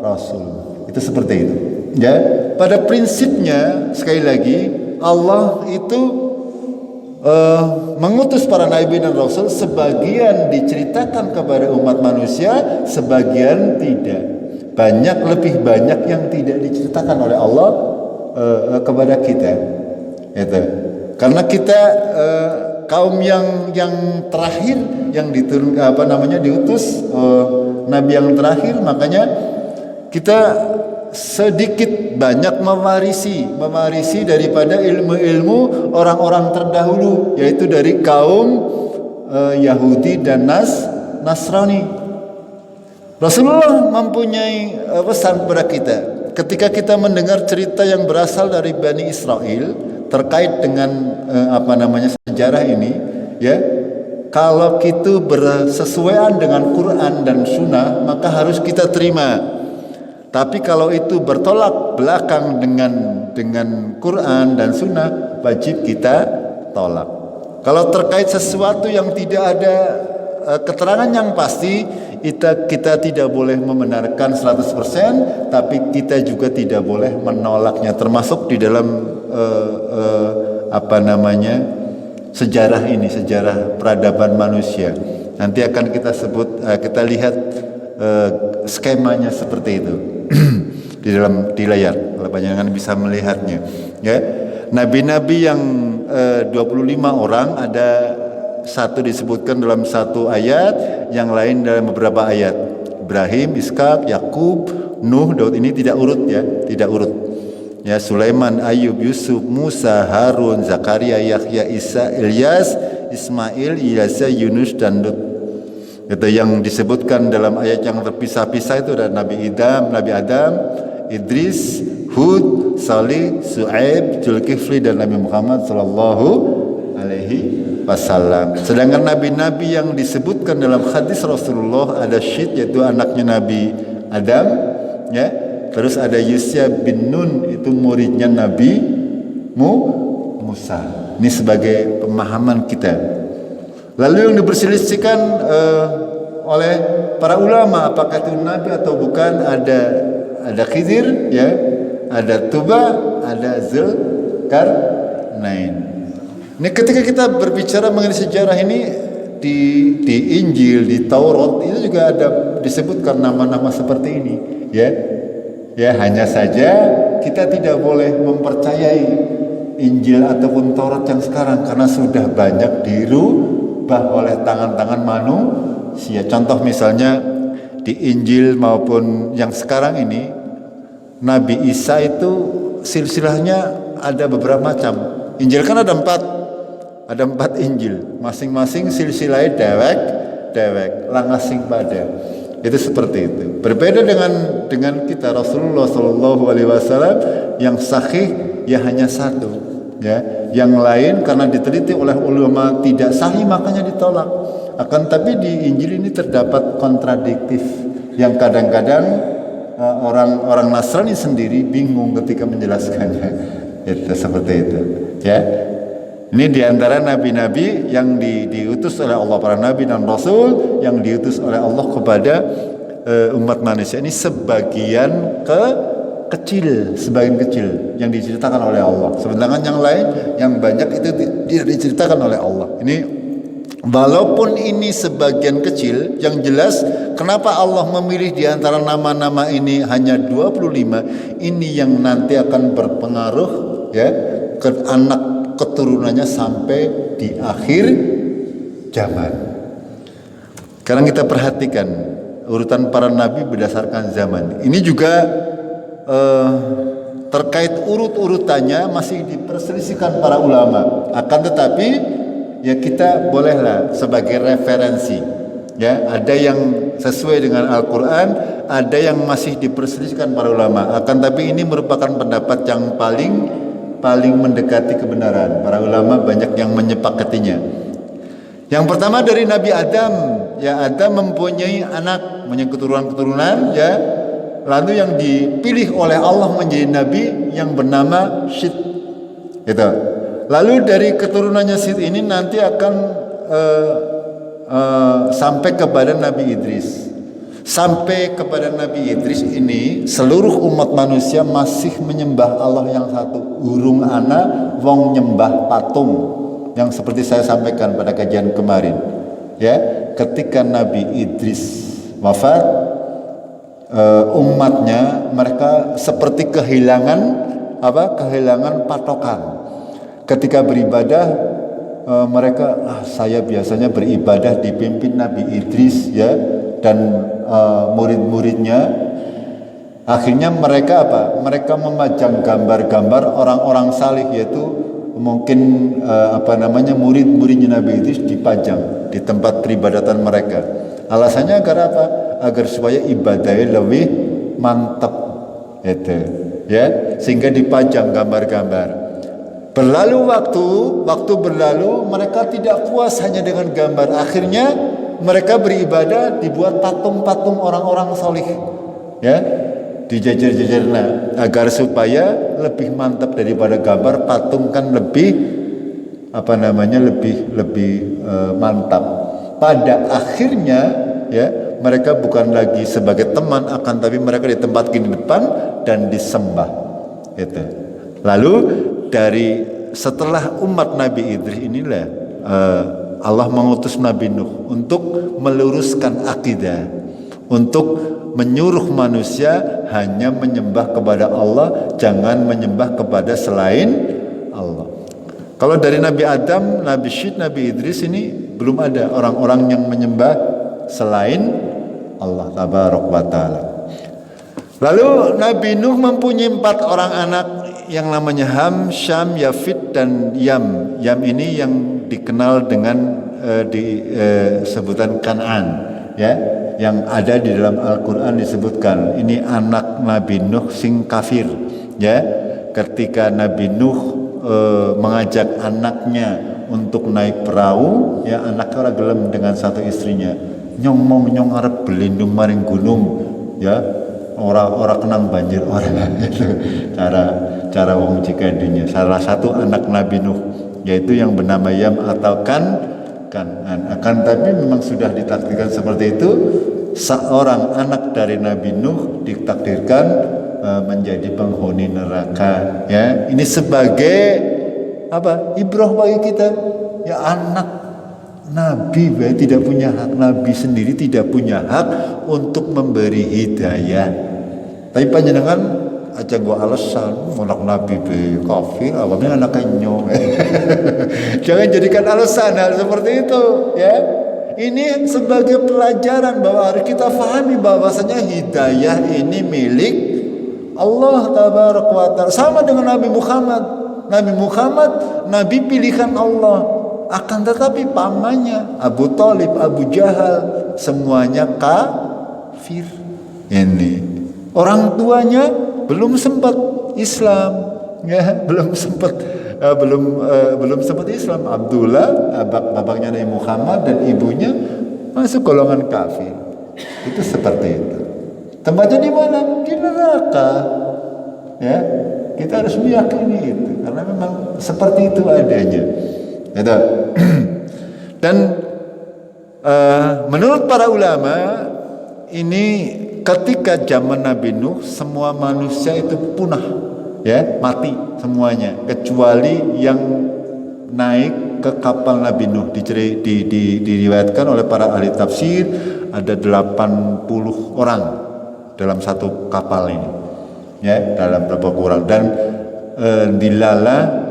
rasul. Itu seperti itu, ya. Pada prinsipnya sekali lagi Allah itu mengutus para nabi dan rasul, sebagian diceritakan kepada umat manusia, sebagian tidak. Lebih banyak yang tidak diceritakan oleh Allah kepada kita. Itu. Karena kita kaum yang terakhir yang diutus nabi yang terakhir, makanya kita sedikit banyak mewarisi daripada ilmu-ilmu orang-orang terdahulu, yaitu dari kaum Yahudi dan Nasrani. Rasulullah mempunyai pesan kepada kita ketika kita mendengar cerita yang berasal dari Bani Israel terkait dengan sejarah ini, ya. Kalau itu bersesuaian dengan Quran dan Sunnah, maka harus kita terima. Tapi kalau itu bertolak belakang dengan Quran dan Sunnah, wajib kita tolak. Kalau terkait sesuatu yang tidak ada keterangan yang pasti, kita tidak boleh membenarkan 100%, tapi kita juga tidak boleh menolaknya. Termasuk di dalam sejarah ini, sejarah peradaban manusia. Nanti akan kita lihat skemanya seperti itu di layar, kalau panjenengan bisa melihatnya, ya. Nabi-nabi yang 25 orang, ada satu disebutkan dalam satu ayat, yang lain dalam beberapa ayat. Ibrahim, Ishak, Yakub, Nuh, Daud. Ini tidak urut, ya, tidak urut. Ya, Sulaiman, Ayub, Yusuf, Musa, Harun, Zakaria, Yahya, Isa, Ilyas, Ismail, Ilyasa, Yunus dan Lut. Itu yang disebutkan dalam ayat yang terpisah-pisah. Itu ada Nabi Adam, Idris, Hud, Salih, Su'aib, Zulkifli dan Nabi Muhammad sallallahu alaihi wasallam. Sedangkan nabi-nabi yang disebutkan dalam hadis Rasulullah, ada Syed, yaitu anaknya Nabi Adam, ya. Terus ada Yusya bin Nun, itu muridnya Nabi Musa. Ini sebagai pemahaman kita. Lalu yang diperselisihkan oleh para ulama, apakah itu nabi atau bukan, ada Khidir, ya, ada Tuba, ada Zulkarnain. Ini ketika kita berbicara mengenai sejarah ini, di Injil, di Taurat itu juga ada disebutkan nama-nama seperti ini, ya. Ya, hanya saja kita tidak boleh mempercayai Injil ataupun Taurat yang sekarang, karena sudah banyak dirubah oleh tangan-tangan manusia. Contoh misalnya di Injil maupun yang sekarang ini, Nabi Isa itu silsilahnya ada beberapa macam. Injil kan ada empat Injil, masing-masing silsilahnya dewek langasing pada. Itu seperti itu. Berbeda dengan kita Rasulullah Shallallahu Alaihi Wasallam yang sahih ya hanya satu, ya. Yang lain karena diteliti oleh ulama tidak sahih makanya ditolak. Akan tapi di Injil ini terdapat kontradiktif yang kadang-kadang orang Nasrani sendiri bingung ketika menjelaskannya. Itu seperti itu, ya. Ini diantara nabi-nabi yang diutus oleh Allah, para nabi dan rasul yang diutus oleh Allah kepada umat manusia. Ini sebagian sebagian kecil yang diceritakan oleh Allah. Sedangkan yang lain, yang banyak itu tidak diceritakan oleh Allah. Ini walaupun ini sebagian kecil, yang jelas kenapa Allah memilih di antara nama-nama ini hanya 25, ini yang nanti akan berpengaruh ya ke anak keturunannya sampai di akhir zaman. Sekarang kita perhatikan urutan para nabi berdasarkan zaman. Ini juga terkait urut-urutannya masih diperselisihkan para ulama. Akan tetapi ya kita bolehlah sebagai referensi. Ya, ada yang sesuai dengan Al-Quran, ada yang masih diperselisihkan para ulama. Akan tapi ini merupakan pendapat yang paling mendekati kebenaran. Para ulama banyak yang menyepakatinya. Yang pertama dari Nabi Adam, ya Adam mempunyai anak, mempunyai keturunan, ya. Lalu yang dipilih oleh Allah menjadi nabi yang bernama Syed. Gitu. Lalu dari keturunannya Syed ini nanti akan sampai kepada Nabi Idris. Sampai kepada Nabi Idris ini seluruh umat manusia masih menyembah Allah yang satu. Urung ana wong nyembah patung, yang seperti saya sampaikan pada kajian kemarin. Ya, ketika Nabi Idris wafat, umatnya mereka seperti kehilangan patokan. Ketika beribadah, mereka saya biasanya beribadah dipimpin Nabi Idris, ya, dan murid-muridnya. Akhirnya mereka mereka memajang gambar-gambar orang-orang salih, yaitu mungkin murid-muridnya Nabi Idris dipajang di tempat peribadatan mereka. Alasannya agar apa? Agar supaya ibadahnya lebih mantap, itu, ya, sehingga dipajang gambar-gambar. Berlalu waktu berlalu, mereka tidak puas hanya dengan gambar. Akhirnya mereka beribadah dibuat patung-patung orang-orang salih, ya, dijajar-jajarnya agar supaya lebih mantap daripada gambar. Patung kan lebih mantap. Pada akhirnya, ya, mereka bukan lagi sebagai teman, akan tapi mereka ditempatkan di depan dan disembah. Itu. Lalu setelah umat Nabi Idris inilah Allah mengutus Nabi Nuh untuk meluruskan akidah, untuk menyuruh manusia hanya menyembah kepada Allah, jangan menyembah kepada selain Allah. Kalau dari Nabi Adam, Nabi Syed, Nabi Idris ini belum ada orang-orang yang menyembah selain Allah tabaraka wa taala. Lalu Nabi Nuh mempunyai 4 orang anak yang namanya Ham, Syam, Yafid, dan Yam. Yam ini yang dikenal dengan sebutan Kan'an, ya, yang ada di dalam Al-Quran disebutkan ini anak Nabi Nuh sing kafir, ya. Ketika Nabi Nuh mengajak anaknya untuk naik perahu, ya, anaknya ora gelem dengan satu istrinya. Nyong arep berlindung maring gunung, ya. Ora kenang banjir orang. Itu cara wong Cikadinya. Salah satu anak Nabi Nuh, yaitu yang bernama Yam atau Kan'an. Akan tapi memang sudah ditakdirkan seperti itu. Seorang anak dari Nabi Nuh ditakdirkan menjadi penghuni neraka, ya. Ini sebagai ibrah bagi kita, ya. Anak Nabi tidak punya hak, Nabi sendiri tidak punya hak untuk memberi hidayah. Tapi panjenengan aja gua alasan anak Nabi kafir, awalnya anaknya. Jangan jadikan alasan hal seperti itu, ya. Ini sebagai pelajaran bahwa harus kita pahami bahwasanya hidayah ini milik Allah tabaraka wa taala. Sama dengan Nabi Muhammad. Nabi pilihan Allah. Akan tetapi pamannya Abu Thalib, Abu Jahal, semuanya kafir. Ini orang tuanya belum sempat Islam, ya, belum sempat Islam. Abdullah, bapaknya Nabi Muhammad, dan ibunya masuk golongan kafir. Itu seperti itu. Tempatnya di mana? Di neraka. Ya, kita harus meyakini itu karena memang seperti itu adanya. Gitu. Dan menurut para ulama ini ketika zaman Nabi Nuh semua manusia itu punah, ya, mati semuanya kecuali yang naik ke kapal Nabi Nuh. Diriwayatkan oleh para ahli tafsir ada 80 orang dalam satu kapal ini, ya, dalam berapa kurang, dan dilala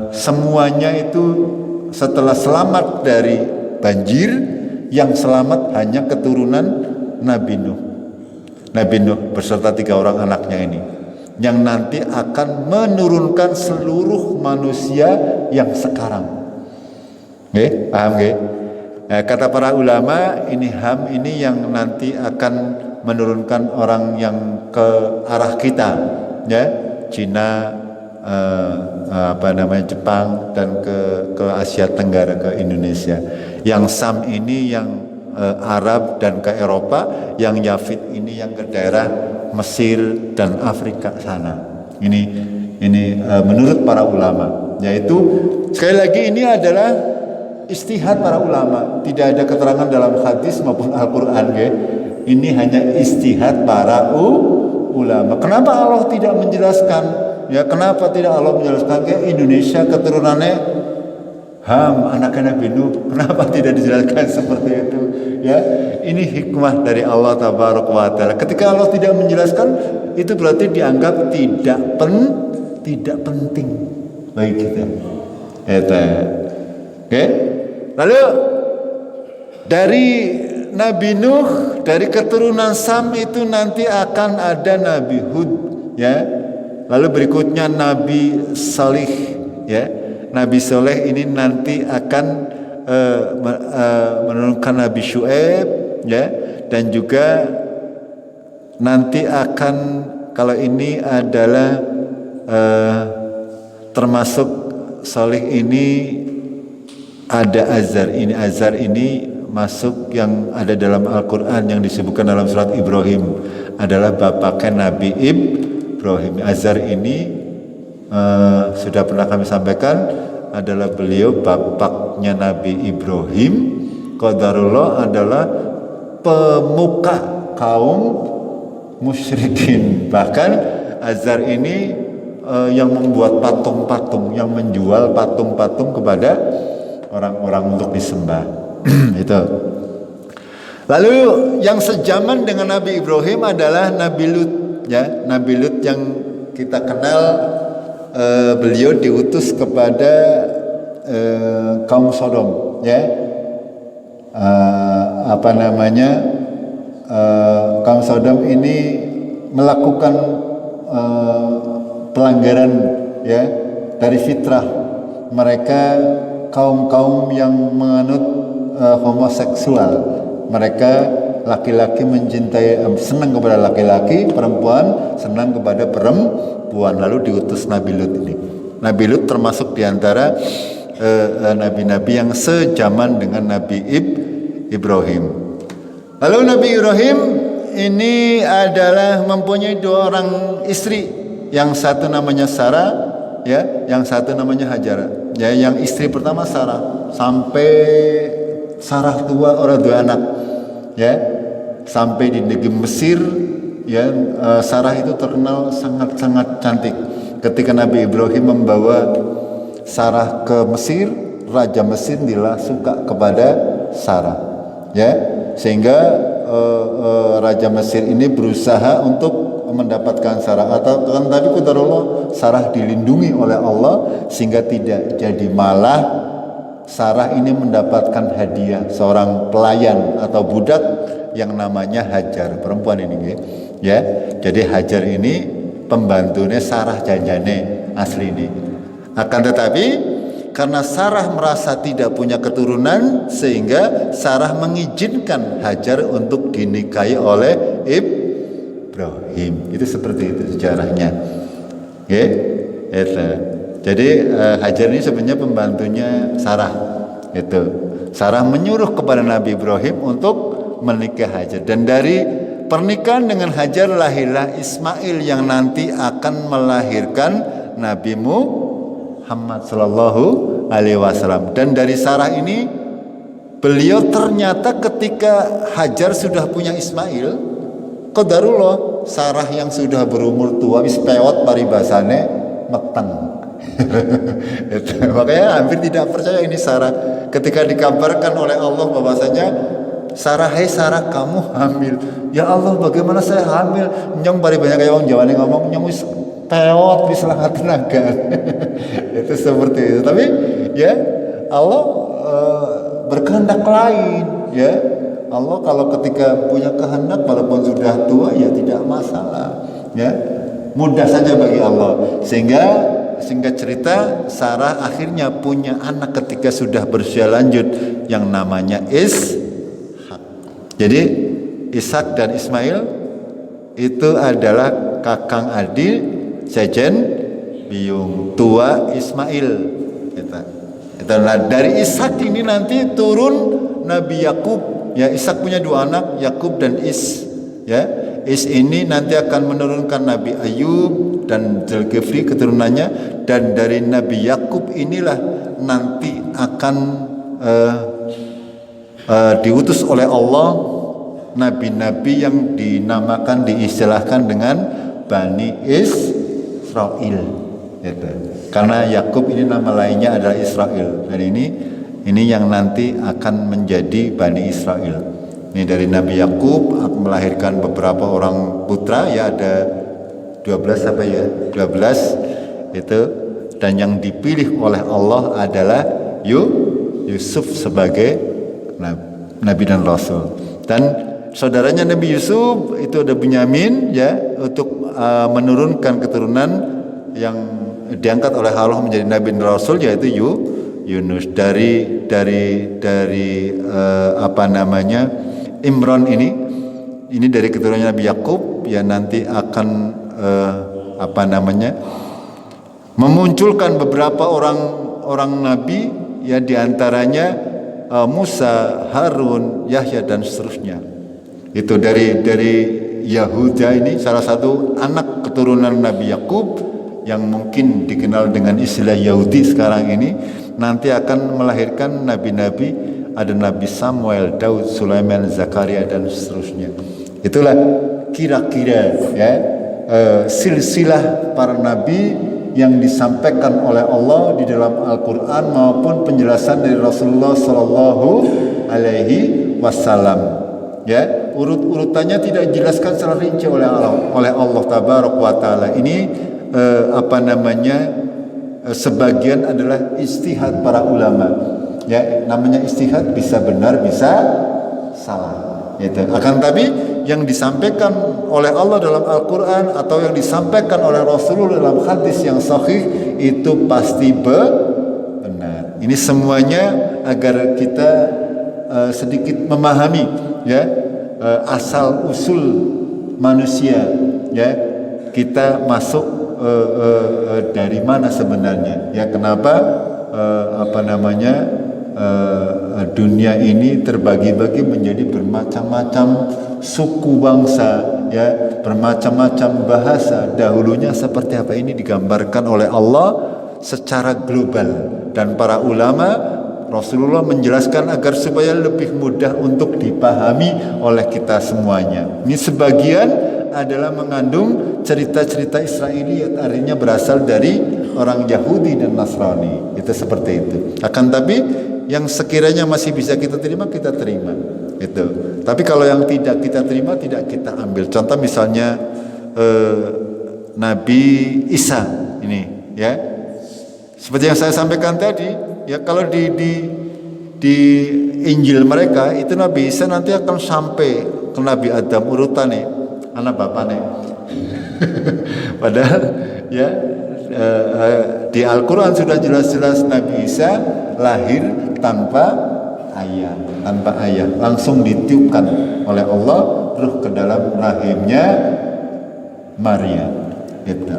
semuanya itu setelah selamat dari banjir, yang selamat hanya keturunan Nabi Nuh. Nabi Nuh beserta 3 orang anaknya ini yang nanti akan menurunkan seluruh manusia yang sekarang. Oke, paham nggih? Kata para ulama, ini Ham ini yang nanti akan menurunkan orang yang ke arah kita, ya, Cina, Jepang, dan ke Asia Tenggara, ke Indonesia. Yang Sam ini yang Arab dan ke Eropa, yang Yafid ini yang ke daerah Mesir dan Afrika sana. Ini menurut para ulama, yaitu sekali lagi ini adalah istihad para ulama, tidak ada keterangan dalam hadis maupun Al-Quran, ya. Ini hanya istihad para ulama. Kenapa Allah tidak menjelaskan? Ya, kenapa tidak Allah menjelaskan ke Indonesia keturunannya Ham, anaknya Nabi Nuh? Kenapa tidak dijelaskan seperti itu? Ya, ini hikmah dari Allah Tabaraka wa Ta'ala. Ketika Allah tidak menjelaskan, itu berarti dianggap tidak penting bagi kita. Oke. Lalu dari Nabi Nuh, dari keturunan Sam itu nanti akan ada Nabi Hud, ya. Lalu berikutnya Nabi Salih, ya. Nabi Saleh ini nanti akan menurunkan Nabi Syuaib, ya, dan juga nanti akan, kalau ini adalah termasuk Salih ini ada Azar. Ini Azar ini masuk yang ada dalam Al-Quran yang disebutkan dalam surat Ibrahim, adalah bapaknya Nabi Ibrahim. Azar ini sudah pernah kami sampaikan, adalah beliau bapaknya Nabi Ibrahim. Qadarullah adalah pemuka kaum musyrikin. Bahkan Azar ini yang membuat patung-patung, yang menjual patung-patung kepada orang-orang untuk disembah. Itu. Lalu yang sejaman dengan Nabi Ibrahim adalah Nabi Lut, ya. Nabi Lut yang kita kenal, beliau diutus kepada kaum Sodom, ya. Kaum Sodom ini melakukan pelanggaran, ya, dari fitrah mereka, kaum yang menganut homoseksual. Mereka laki-laki mencintai, senang kepada laki-laki, perempuan senang kepada perempuan. Lalu diutus Nabi Lut ini. Nabi Lut termasuk diantara nabi-nabi yang sejaman dengan Nabi Ibrahim. Lalu Nabi Ibrahim ini adalah mempunyai 2 orang istri. Yang satu namanya Sarah, ya, yang satu namanya Hajara. Ya, yang istri pertama Sarah, sampai Sarah tua, orang 2 anak, ya, sampai di negeri Mesir, ya. Sarah itu terkenal sangat-sangat cantik. Ketika Nabi Ibrahim membawa Sarah ke Mesir, Raja Mesir tidak suka kepada Sarah, ya, sehingga Raja Mesir ini berusaha untuk mendapatkan Sarah, atau kan tadi qadarullah Sarah dilindungi oleh Allah sehingga tidak jadi, malah Sarah ini mendapatkan hadiah seorang pelayan atau budak yang namanya Hajar, perempuan ini, ya. Jadi Hajar ini pembantunya Sarah janjane asli ini. Akan tetapi karena Sarah merasa tidak punya keturunan, sehingga Sarah mengizinkan Hajar untuk dinikahi oleh Ibrahim. Itu seperti itu sejarahnya. Oke, itu. Jadi Hajar ini sebenarnya pembantunya Sarah. Itu. Sarah menyuruh kepada Nabi Ibrahim untuk menikah Hajar, dan dari pernikahan dengan Hajar lahirlah Ismail yang nanti akan melahirkan Nabi Muhammad sallallahu alaihi wasallam. Dan dari Sarah ini, beliau ternyata ketika Hajar sudah punya Ismail, qadarullah Sarah yang sudah berumur tua wis pewot paribasane meteng. Makanya hampir tidak percaya ini Sarah ketika dikabarkan oleh Allah bahwasanya Sarah, hai Sarah, kamu hamil. Ya Allah, bagaimana saya hamil? Nyong bari banyak kayak orang Jawa nih ngomong, nyong wis pewot wis setengah tenaga. Itu seperti itu. Tapi ya Allah berkehendak lain, ya. Allah kalau ketika punya kehendak walaupun sudah tua ya tidak masalah, ya. Mudah saja bagi Allah. Sehingga cerita Sarah akhirnya punya anak ketika sudah berusia lanjut yang namanya Ishak. Jadi Ishak dan Ismail itu adalah kakang adik sejen biung tua Ismail. Nah, dari Ishak ini nanti turun Nabi Yakub. Ya, Ishak punya dua anak, Yakub dan Is. Ya, Is ini nanti akan menurunkan Nabi Ayub dan Zulkifli keturunannya, dan dari Nabi Yakub inilah nanti akan diutus oleh Allah nabi-nabi yang dinamakan, diistilahkan dengan Bani Israel. Gitu. Karena Yakub ini nama lainnya adalah Israel, dan ini yang nanti akan menjadi Bani Israel. Ini dari Nabi Yakub melahirkan beberapa orang putra, ya ada 12 apa ya? 12 itu, dan yang dipilih oleh Allah adalah Yusuf sebagai nabi dan rasul. Dan saudaranya Nabi Yusuf itu ada Bunyamin, ya, untuk menurunkan keturunan yang diangkat oleh Allah menjadi nabi dan rasul, yaitu Yunus. Dari Imran ini dari keturunan Nabi Yakub, ya nanti akan memunculkan beberapa orang nabi, ya diantaranya Musa, Harun, Yahya dan seterusnya. Itu dari Yahuda, ini salah satu anak keturunan Nabi Yakub yang mungkin dikenal dengan istilah Yahudi sekarang ini, nanti akan melahirkan nabi-nabi. Ada Nabi Samuel, Daud, Sulaiman, Zakaria dan seterusnya. Itulah kira-kira ya silsilah para nabi yang disampaikan oleh Allah di dalam Al-Quran maupun penjelasan dari Rasulullah Sallallahu Alaihi Wasallam. Ya, urut-urutannya tidak dijelaskan secara rinci oleh Allah Tabaraka wa Taala. Ini sebagian adalah ijtihad para ulama. Ya, namanya ijtihad, bisa benar bisa salah. Itu. Akan tapi yang disampaikan oleh Allah dalam Al-Quran atau yang disampaikan oleh Rasulullah dalam hadis yang sahih itu pasti benar. Ini semuanya agar kita sedikit memahami, ya, asal usul manusia, ya, kita masuk dari mana sebenarnya, ya, kenapa dunia ini terbagi-bagi menjadi bermacam-macam suku bangsa, ya, bermacam-macam bahasa. Dahulunya seperti apa, ini digambarkan oleh Allah secara global, dan para ulama Rasulullah menjelaskan agar supaya lebih mudah untuk dipahami oleh kita semuanya. Ini sebagian adalah mengandung cerita-cerita Israiliyat, artinya berasal dari orang Yahudi dan Nasrani. Itu seperti itu. Akan tapi yang sekiranya masih bisa kita terima, kita terima. Itu. Tapi kalau yang tidak kita terima, tidak kita ambil. Contoh misalnya Nabi Isa ini, ya. Seperti yang saya sampaikan tadi, ya, kalau di Injil mereka itu Nabi Isa nanti akan sampai ke Nabi Adam urutannya, anak bapaknya. Padahal ya di Al-Quran sudah jelas-jelas Nabi Isa lahir tanpa ayah, langsung ditiupkan oleh Allah ruh ke dalam rahimnya Maria, gitu.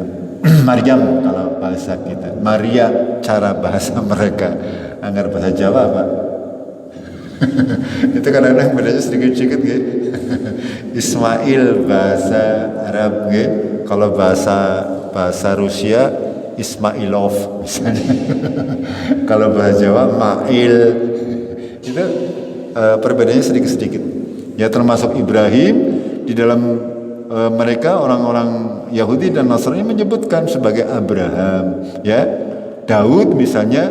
Maryam kalau bahasa kita, Maria cara bahasa mereka, anggar bahasa Jawa Pak. Itu kadang-kadang bedanya sedikit-sedikit gitu. Ismail bahasa Arab gitu. Kalau bahasa Rusia Ismailov misalnya. Kalau bahasa Jawa Mail. Itu perbedaannya sedikit-sedikit. Ya termasuk Ibrahim di dalam mereka orang-orang Yahudi dan Nasrani menyebutkan sebagai Abraham, ya. Daud misalnya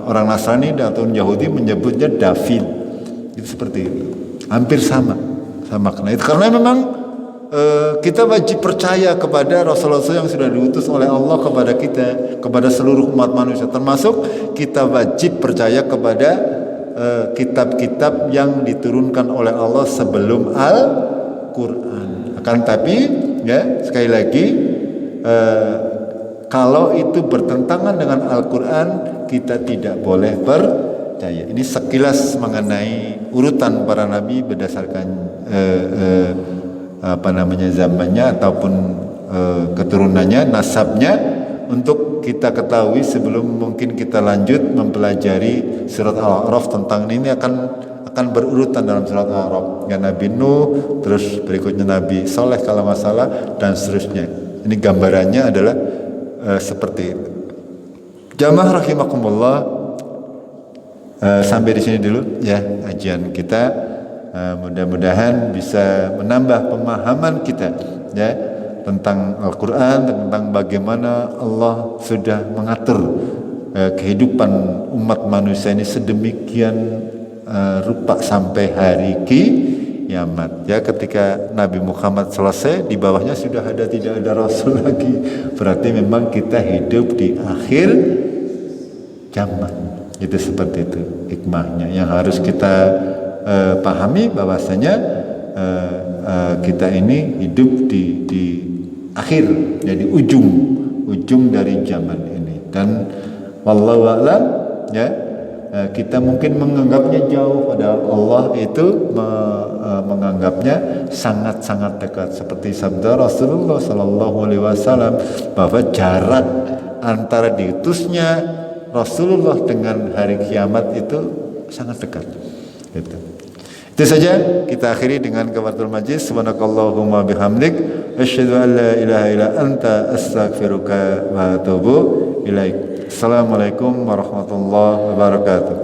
orang Nasrani atau Yahudi menyebutnya David. Itu seperti itu. Hampir sama karena memang kita wajib percaya kepada Rasul-Rasul yang sudah diutus oleh Allah kepada kita, kepada seluruh umat manusia, termasuk kita wajib percaya kepada kitab-kitab yang diturunkan oleh Allah sebelum Al-Quran. Akan tapi ya sekali lagi kalau itu bertentangan dengan Al-Quran kita tidak boleh percaya. Ini sekilas mengenai urutan para nabi berdasarkan zamannya ataupun keturunannya, nasabnya, untuk kita ketahui sebelum mungkin kita lanjut mempelajari surat Al-A'raf. Tentang ini akan berurutan dalam surat Al-A'raf. Ya, Nabi Nuh, terus berikutnya Nabi Saleh kalau masalah, dan seterusnya. Ini gambarannya adalah seperti itu. Jamaah rahimakumullah, sampai di sini dulu ya kajian kita. Mudah-mudahan bisa menambah pemahaman kita ya tentang Al-Quran, tentang bagaimana Allah sudah mengatur kehidupan umat manusia ini sedemikian rupa sampai hari kiamat. Ya, ketika Nabi Muhammad selesai, di bawahnya sudah tidak ada Rasul lagi. Berarti memang kita hidup di akhir zaman. Itu seperti itu hikmahnya yang harus kita pahami, bahwasanya kita ini hidup di akhir, jadi ujung dari zaman ini. Dan wallahu a'lam ya, kita mungkin menganggapnya jauh, padahal Allah itu menganggapnya sangat-sangat dekat. Seperti sabda Rasulullah sallallahu alaihi wasallam bahwa jarak antara diutusnya Rasulullah dengan hari kiamat itu sangat dekat. Itu saja, kita akhiri dengan kafaratul majlis. Subhanakallahumma bihamdik asyhadu an la ilaha illa anta astaghfiruka wa atubu ilaik. Assalamualaikum warahmatullahi wabarakatuh.